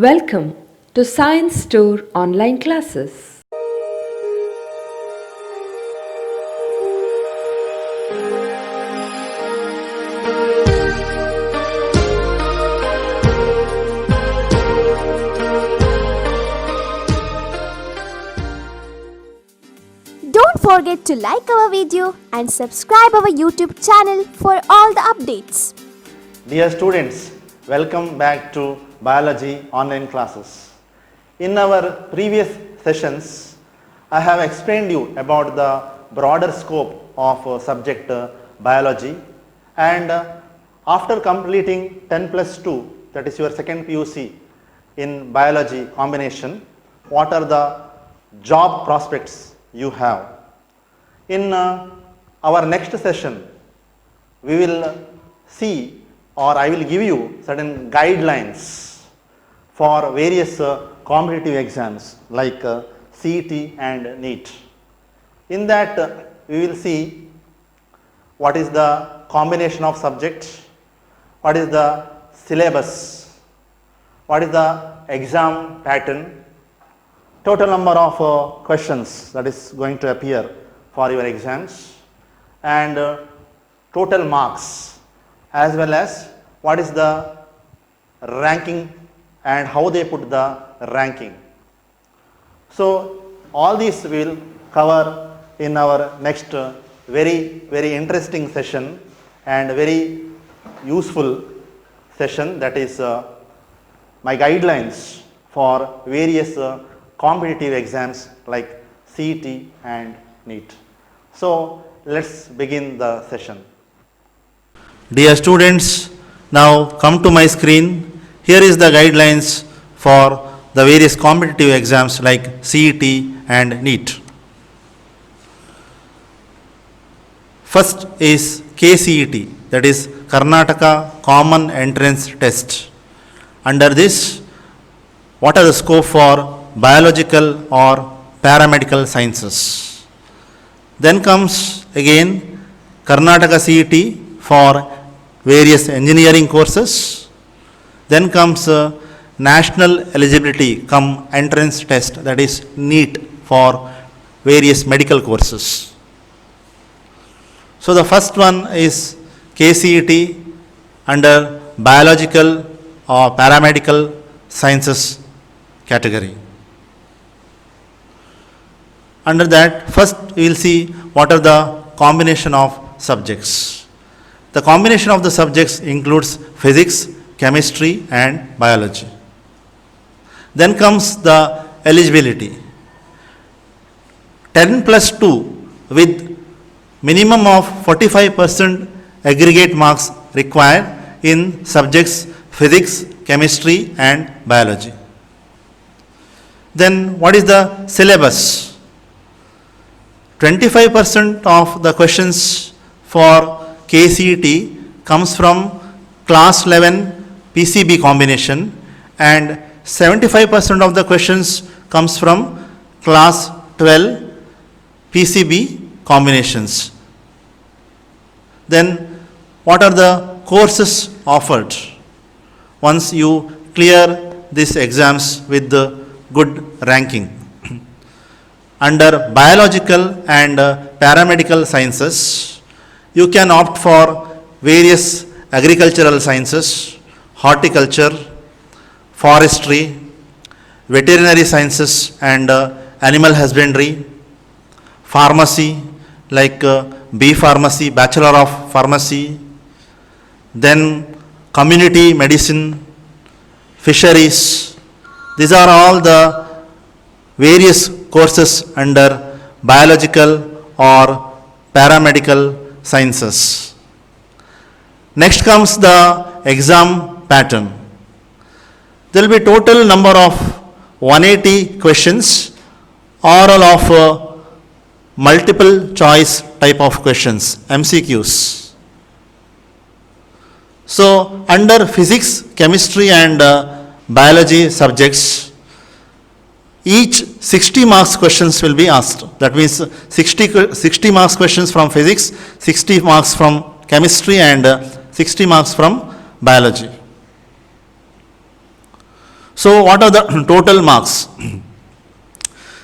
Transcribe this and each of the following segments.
Welcome to Science Store online classes. Don't forget to like our video and subscribe our YouTube channel for all the updates. Dear students, welcome back to Biology online classes. In our previous sessions, I have explained you about the broader scope of subject biology, and after completing 10 plus 2, that is your second PUC in biology combination, what are the job prospects you have. In our next session, we will see, or I will give you certain guidelines for various competitive exams like CET and NEET. In that we will see what is the combination of subjects, what is the syllabus, what is the exam pattern, total number of questions that is going to appear for your exams, and total marks, as well as what is the ranking and how they put the ranking. So all these we will cover in our next very interesting session and very useful session, that is my guidelines for various competitive exams like CET and NEET. So let's begin the session. Dear students, now come to my screen. Here is the guidelines for the various competitive exams like CET and NEET. First is KCET, that is Karnataka Common Entrance Test. Under this, what are the scope for biological or paramedical sciences? Then comes again Karnataka CET for various engineering courses. Then comes national eligibility cum entrance test, that is NEET, for various medical courses. So the first one is KCET under biological or paramedical sciences category. Under that, first we will see what are the combination of subjects. The combination of the subjects includes physics, chemistry and biology. Then comes the eligibility. 10 plus 2 with minimum of 45% aggregate marks required in subjects physics, chemistry and biology. Then what is the syllabus? 25% of the questions for KCET comes from class 11 PCB combination and 75% of the questions comes from class 12 PCB combinations. Then what are the courses offered once you clear these exams with the good ranking? Under biological and paramedical sciences, you can opt for various agricultural sciences, horticulture, forestry, veterinary sciences and animal husbandry, pharmacy like B Pharmacy, Bachelor of Pharmacy, then community medicine, fisheries. These are all the various courses under biological or paramedical sciences. Next comes the exam pattern. There will be total number of 180 questions, oral of multiple choice type of questions, MCQs. So under physics, chemistry and biology subjects, each 60 marks questions will be asked. That means 60 marks questions from physics, 60 marks from chemistry and 60 marks from biology. So So what are the total marks?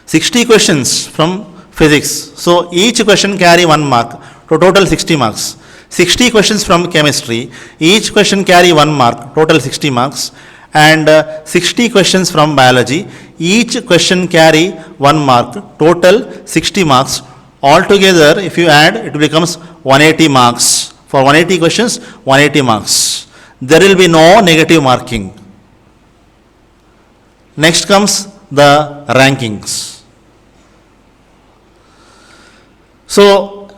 60 questions from physics. So each question carry 1 mark. So total 60 marks. 60 questions from chemistry. Each question carry 1 mark. Total 60 marks. And 60 questions from biology. Each question carry 1 mark. Total 60 marks. Altogether, if you add, it becomes 180 marks. For 180 questions, 180 marks. There will be no negative marking. Next comes the rankings. So,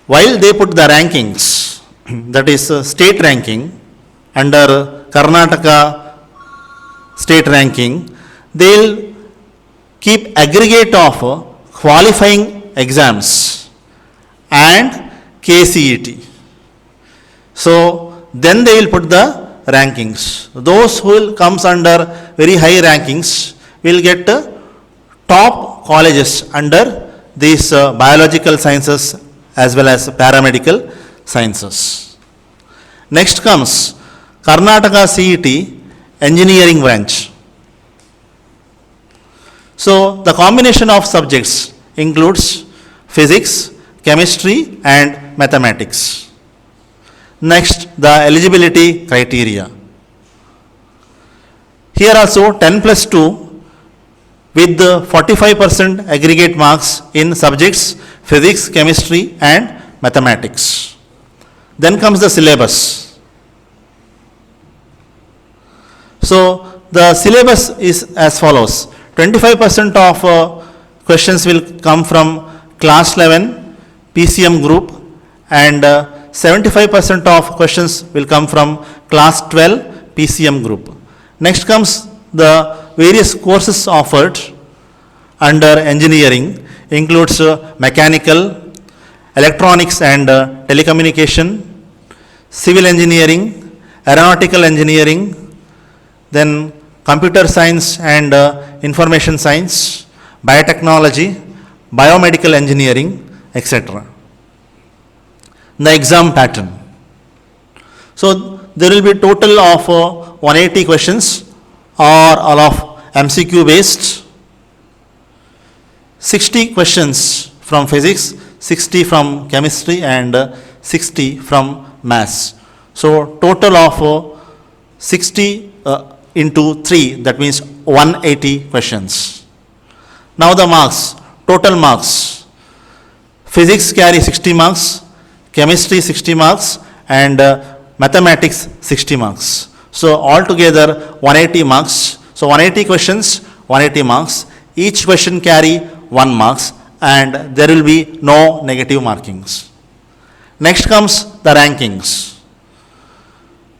while they put the rankings, that is state ranking, under Karnataka state ranking, they will keep aggregate of qualifying exams and KCET. So, then they will put the rankings. Those who will comes under very high rankings will get top colleges under these biological sciences as well as paramedical sciences. Next comes Karnataka CET engineering branch. So the combination of subjects includes physics, chemistry and mathematics. Next, the eligibility criteria. Here also 10 plus 2 with the 45% aggregate marks in subjects physics, chemistry and mathematics. Then comes the syllabus. So the syllabus is as follows. 25% of questions will come from class 11 PCM group and 75% of questions will come from class 12 PCM group. Next comes the various courses offered under engineering includes mechanical, electronics and telecommunication, civil engineering, aeronautical engineering, then computer science and information science, biotechnology, biomedical engineering, etc. The exam pattern. So there will be total of 180 questions or all of MCQ based, 60 questions from physics, 60 from chemistry and 60 from maths. So total of 60 into 3, that means 180 questions. Now the marks, total marks. Physics carry 60 marks, chemistry 60 marks and mathematics 60 marks. So altogether 180 marks. So 180 questions, 180 marks. Each question carry 1 marks and there will be no negative markings. Next comes the rankings.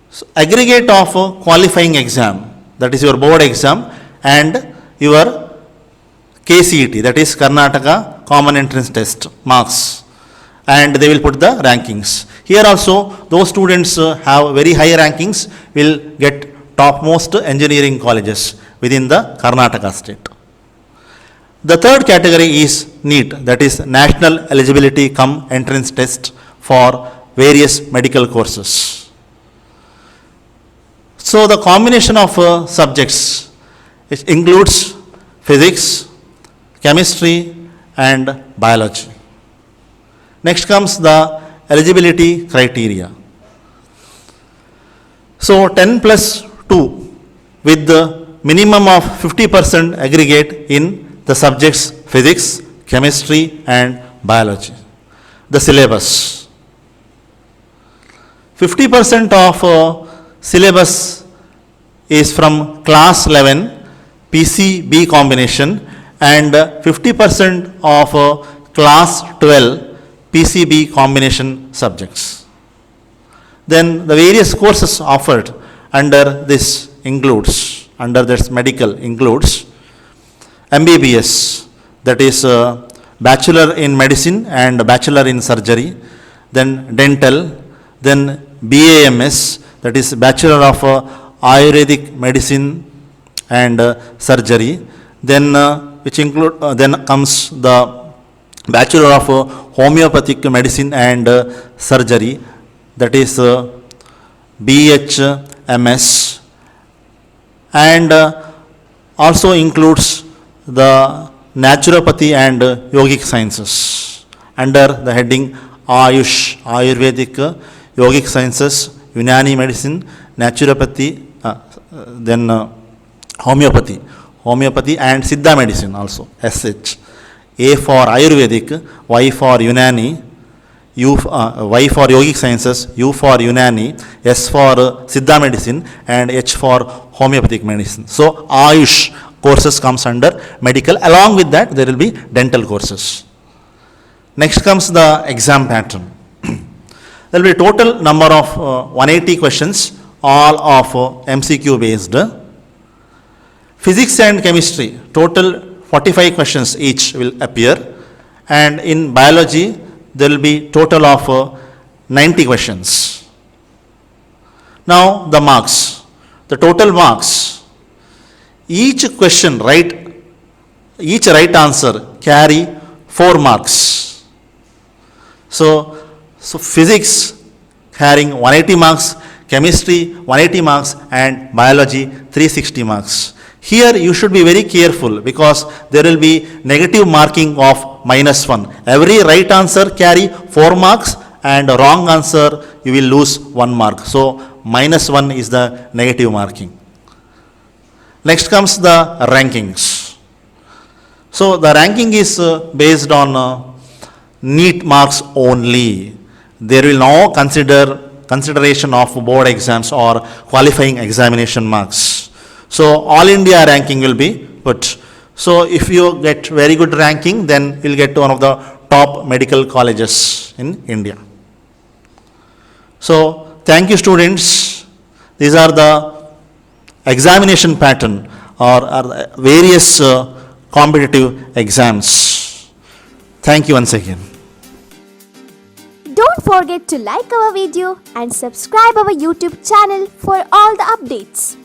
So aggregate of qualifying exam, that is your board exam, and your KCET, that is Karnataka Common Entrance Test marks, and they will put the rankings. Here also those students have very high rankings will get topmost engineering colleges within the Karnataka state. The third category is NEET, that is National Eligibility Cum Entrance Test for various medical courses. So the combination of subjects, it includes physics, chemistry and biology. Next comes the eligibility criteria. So 10 plus 2 with the minimum of 50% aggregate in the subjects physics, chemistry and biology. The syllabus. 50% of syllabus is from class 11 PCB combination and 50% of class 12 PCB combination subjects. Then the various courses offered under this includes, under this medical includes MBBS, that is Bachelor in Medicine and Bachelor in Surgery, then Dental, then BAMS, that is Bachelor of Ayurvedic Medicine and Surgery, then which include then comes the Bachelor of Homeopathic Medicine and Surgery, that is BHMS, and also includes the naturopathy and yogic sciences under the heading Ayush, Ayurvedic, yogic sciences, Unani medicine, naturopathy, then homeopathy and Siddha medicine also, SH. A for Ayurvedic, Y for Unani, Y for yogic sciences, U for Unani, S for Siddha medicine and H for homeopathic medicine. So Ayush courses comes under medical. Along with that there will be dental courses. Next comes the exam pattern. There will be total number of 180 questions, all of MCQ based. Physics and chemistry, total 45 questions each will appear, and in biology there will be total of 90 questions. Now the marks, the total marks, each question each right answer carry 4 marks. So physics carrying 180 marks, chemistry 180 marks and biology 360 marks. Here you should be very careful because there will be negative marking of -1. Every right answer carry 4 marks and wrong answer you will lose 1 mark. So -1 is the negative marking. Next comes the rankings. So the ranking is based on NEET marks only. There will no consideration of board exams or qualifying examination marks. So all India ranking will be put. So if you get very good ranking, then you'll get to one of the top medical colleges in India. So thank you students. These are the examination pattern or various competitive exams. Thank you once again. Don't forget to like our video and subscribe our YouTube channel for all the updates.